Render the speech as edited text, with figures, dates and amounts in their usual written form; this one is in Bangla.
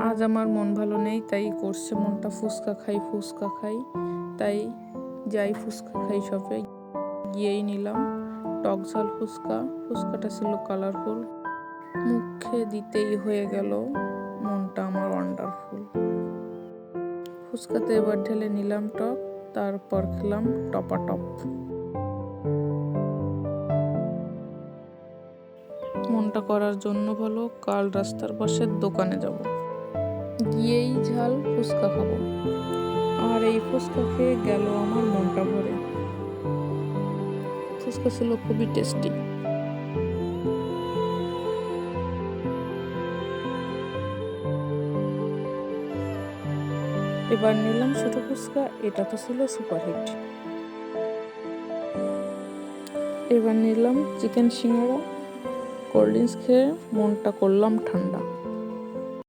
আজ আমার মন ভালো নেই, তাই করছে মনটা ফুচকা খাই। তাই যাই ফুচকা খাই শপে গিয়েই নিলাম টক ঝাল ফুচকাটা ছিল কালারফুল। মুখে দিতেই হয়ে গেল মনটা আমার ওয়ান্ডারফুল। ফুচকাতে এবার ঢেলে নিলাম টক, তারপর খেলাম টপাটপ। মনটা করার জন্য ভালো, কাল রাস্তার পাশের দোকানে যাব, গিয়েই ঝাল ফুচকা খাবো। আর এই ফুচকা খেয়ে গেল আমার মনটা ভরে। ফুচকা ছিল খুবই টেস্টি। এবার নিলাম ছোট ফুচকা, এটা তো ছিল সুপারহিট। এবার নিলাম চিকেন সিঙ্গাড়া। কোল্ড ড্রিঙ্কস খেয়ে মনটা করলাম ঠান্ডা।